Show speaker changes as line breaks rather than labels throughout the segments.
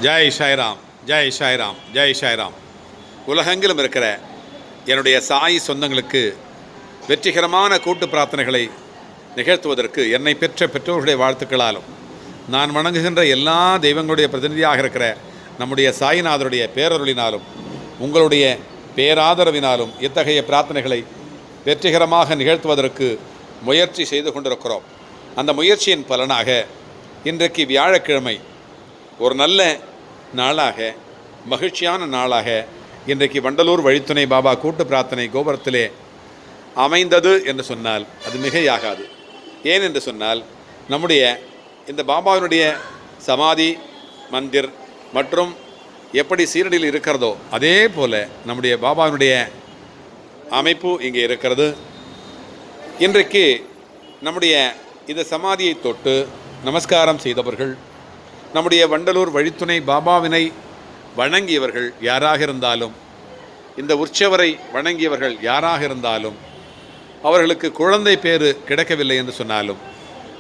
ஜெய் சாய்ராம், ஜெய் சாய்ராம், ஜெய் சாய்ராம். உலகெங்கிலும் இருக்கிற என்னுடைய சாய் சொந்தங்களுக்கு வெற்றிகரமான கூட்டு பிரார்த்தனைகளை நிகழ்த்துவதற்கு என்னை பெற்ற பெற்றோர்களுடைய வாழ்த்துக்களாலும் நான் வணங்குகின்ற எல்லா தெய்வங்களுடைய பிரதிநிதியாக இருக்கிற நம்முடைய சாய்நாதருடைய பேரருளினாலும் உங்களுடைய பேராதரவினாலும் இத்தகைய பிரார்த்தனைகளை வெற்றிகரமாக நிகழ்த்துவதற்கு முயற்சி செய்து கொண்டிருக்கிறோம். அந்த முயற்சியின் பலனாக இன்றைக்கு வியாழக்கிழமை ஒரு நல்ல நாளாக, மகிழ்ச்சியான நாளாக இன்றைக்கு வண்டலூர் வழித்துணை பாபா கூட்டு பிரார்த்தனை கோபுரத்திலே அமைந்தது என்று சொன்னால் அது மிகையாகாது. ஏன் என்று சொன்னால், நம்முடைய இந்த பாபாவினுடைய சமாதி மந்திர் மற்றும் எப்படி சீரடியில் இருக்கிறதோ அதே போல் நம்முடைய பாபாவினுடைய அமைப்பு இங்கே இருக்கிறது. இன்றைக்கு நம்முடைய இந்த சமாதியை தொட்டு நமஸ்காரம் செய்தவர்கள், நம்முடைய வண்டலூர் வழித்துணை பாபாவினை வணங்கியவர்கள் யாராக இருந்தாலும், இந்த உற்சவரை வணங்கியவர்கள் யாராக இருந்தாலும், அவர்களுக்கு குழந்தை பேறு கிடைக்கவில்லை என்று சொன்னாலும்,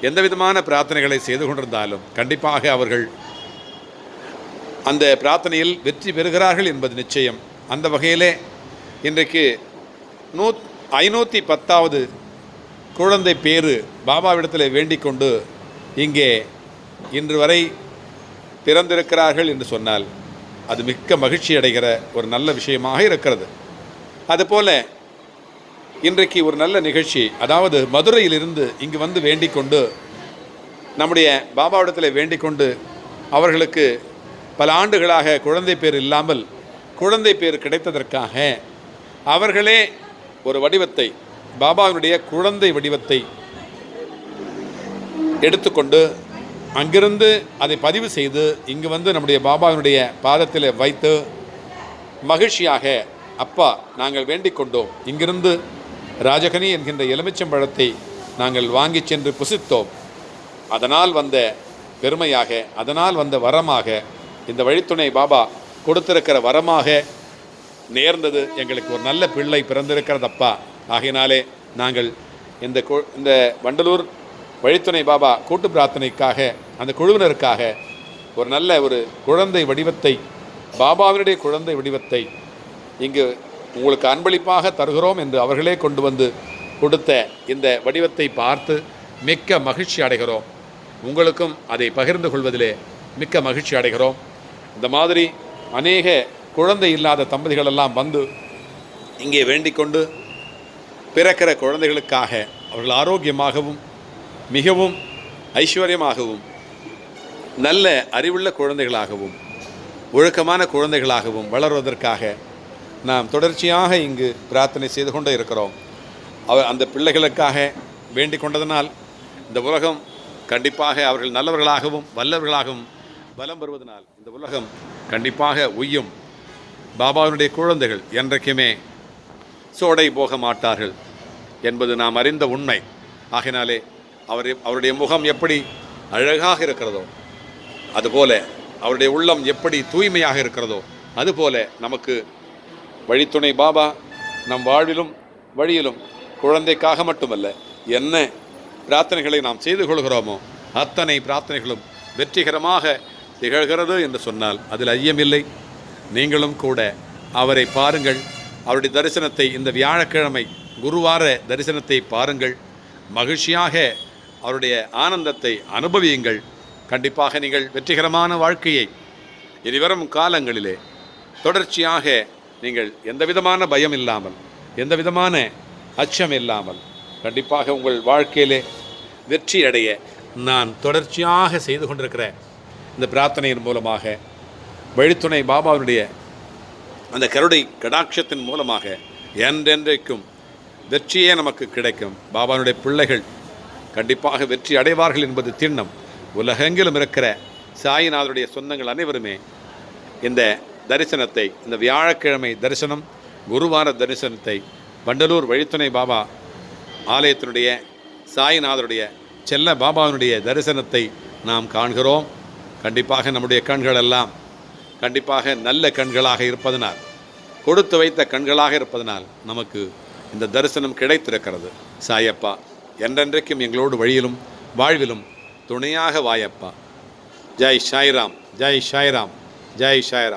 எந்த விதமான பிரார்த்தனைகளை செய்து கொண்டிருந்தாலும் கண்டிப்பாக அவர்கள் அந்த பிரார்த்தனையில் வெற்றி பெறுகிறார்கள் என்பது நிச்சயம். அந்த வகையிலே இன்றைக்கு 510வது குழந்தை பேறு பாபாவிடத்தில் வேண்டிக் கொண்டு இங்கே இன்று வரை பிறந்திருக்கிறார்கள் என்று சொன்னால் அது மிக்க மகிழ்ச்சி அடைகிற ஒரு நல்ல விஷயமாக இருக்கிறது. அதுபோல இன்றைக்கு ஒரு நல்ல நிகழ்ச்சி, அதாவது மதுரையிலிருந்து இங்கு வந்து வேண்டிக் கொண்டு நம்முடைய பாபாவிடத்தில் வேண்டிக் கொண்டு அவர்களுக்கு பல ஆண்டுகளாக குழந்தை பேர் இல்லாமல் குழந்தை பேர் கிடைத்ததற்காக அவர்களே ஒரு வடிவத்தை, பாபாவினுடைய குழந்தை வடிவத்தை எடுத்துக்கொண்டு அங்கிருந்து அதை பதிவு செய்து இங்கு வந்து நம்முடைய பாபாவினுடைய பாதத்தில் வைத்து மகிழ்ச்சியாக, அப்பா நாங்கள் வேண்டிக் கொண்டோம், இங்கிருந்து ராஜகனி என்கின்ற எலுமிச்சம்பழத்தை நாங்கள் வாங்கி சென்று புசித்தோம், அதனால் வந்த பெருமையாக, அதனால் வந்த வரமாக, இந்த வழித்துணை பாபா கொடுத்திருக்கிற வரமாக நேர்ந்தது, எங்களுக்கு ஒரு நல்ல பிள்ளை பிறந்திருக்கிறதப்பா, ஆகையினாலே நாங்கள் இந்த வண்டலூர் வழித்துணை பாபா கூட்டு பிரார்த்தனைக்காக அந்த குழுவினருக்காக ஒரு நல்ல ஒரு குழந்தை வடிவத்தை, பாபாவினுடைய குழந்தை வடிவத்தை இங்கு உங்களுக்கு அன்பளிப்பாக தருகிறோம் என்று அவர்களே கொண்டு வந்து கொடுத்த இந்த வடிவத்தை பார்த்து மிக்க மகிழ்ச்சி அடைகிறோம். உங்களுக்கும் அதை பகிர்ந்து கொள்வதிலே மிக்க மகிழ்ச்சி அடைகிறோம். இந்த மாதிரி அநேக குழந்தை இல்லாத தம்பதிகளெல்லாம் வந்து இங்கே வேண்டிக் கொண்டு பிறக்கிற குழந்தைகளுக்காக அவர்கள் ஆரோக்கியமாகவும் மிகவும் ஐஸ்வர்யமாகவும் நல்ல அறிவுள்ள குழந்தைகளாகவும் ஒழுக்கமான குழந்தைகளாகவும் வளர்வதற்காக நாம் தொடர்ச்சியாக இங்கு பிரார்த்தனை செய்து கொண்டே இருக்கிறோம். அந்த பிள்ளைகளுக்காக வேண்டிக் கொண்டதனால் இந்த உலகம் கண்டிப்பாக அவர்கள் நல்லவர்களாகவும் வல்லவர்களாகவும் பலம் பெறுவதனால் இந்த உலகம் கண்டிப்பாக உய்யும். பாபாவினுடைய குழந்தைகள் என்றைக்குமே சோடை போக மாட்டார்கள் என்பது நாம் அறிந்த உண்மை. ஆகினாலே அவருடைய முகம் எப்படி அழகாக இருக்கிறதோ அதுபோல, அவருடைய உள்ளம் எப்படி தூய்மையாக இருக்கிறதோ அதுபோல நமக்கு வழித்துணை பாபா நம் வாழ்விலும் வழியிலும் குழந்தைக்காக மட்டுமல்ல, என்ன பிரார்த்தனைகளை நாம் செய்து கொள்கிறோமோ அத்தனை பிரார்த்தனைகளும் வெற்றிகரமாக திகழ்கிறது என்று சொன்னால் அதில் ஐயமில்லை. நீங்களும் கூட அவரை பாருங்கள், அவருடைய தரிசனத்தை, இந்த வியாழக்கிழமை குருவார தரிசனத்தை பாருங்கள், மகிழ்ச்சியாக அவருடைய ஆனந்தத்தை அனுபவியுங்கள். கண்டிப்பாக நீங்கள் வெற்றிகரமான வாழ்க்கையை இனிவரும் காலங்களிலே தொடர்ச்சியாக நீங்கள் எந்த விதமான பயம் இல்லாமல், எந்த விதமான அச்சம் இல்லாமல் கண்டிப்பாக உங்கள் வாழ்க்கையிலே வெற்றி அடைய நான் தொடர்ச்சியாக செய்து கொண்டிருக்கிற இந்த பிரார்த்தனையின் மூலமாக, வழித்துணை பாபாவினுடைய அந்த கருணை கடாட்சத்தின் மூலமாக என்றென்றைக்கும் வெற்றியே நமக்கு கிடைக்கும். பாபாவினுடைய பிள்ளைகள் கண்டிப்பாக வெற்றி அடைவார்கள் என்பது திண்ணம். உலகெங்கிலும் இருக்கிற சாய்நாதருடைய சொந்தங்கள் அனைவருமே இந்த தரிசனத்தை, இந்த வியாழக்கிழமை தரிசனம், குருவார தரிசனத்தை, வண்டலூர் வழித்துணை பாபா ஆலயத்தினுடைய சாய்நாதருடைய செல்ல பாபாவினுடைய தரிசனத்தை நாம் காண்கிறோம். கண்டிப்பாக நம்முடைய கண்களெல்லாம் கண்டிப்பாக நல்ல கண்களாக இருப்பதனால், கொடுத்து வைத்த கண்களாக இருப்பதனால் நமக்கு இந்த தரிசனம் கிடைத்திருக்கிறது. சாயப்பா என்றென்றைக்கும் எங்களோடு வழியிலும் வாழ்விலும் துணையாக வாயப்பா. ஜெய் சாய்ராம், ஜெய் சாய்ராம். ஜெய் சாய்ராம்.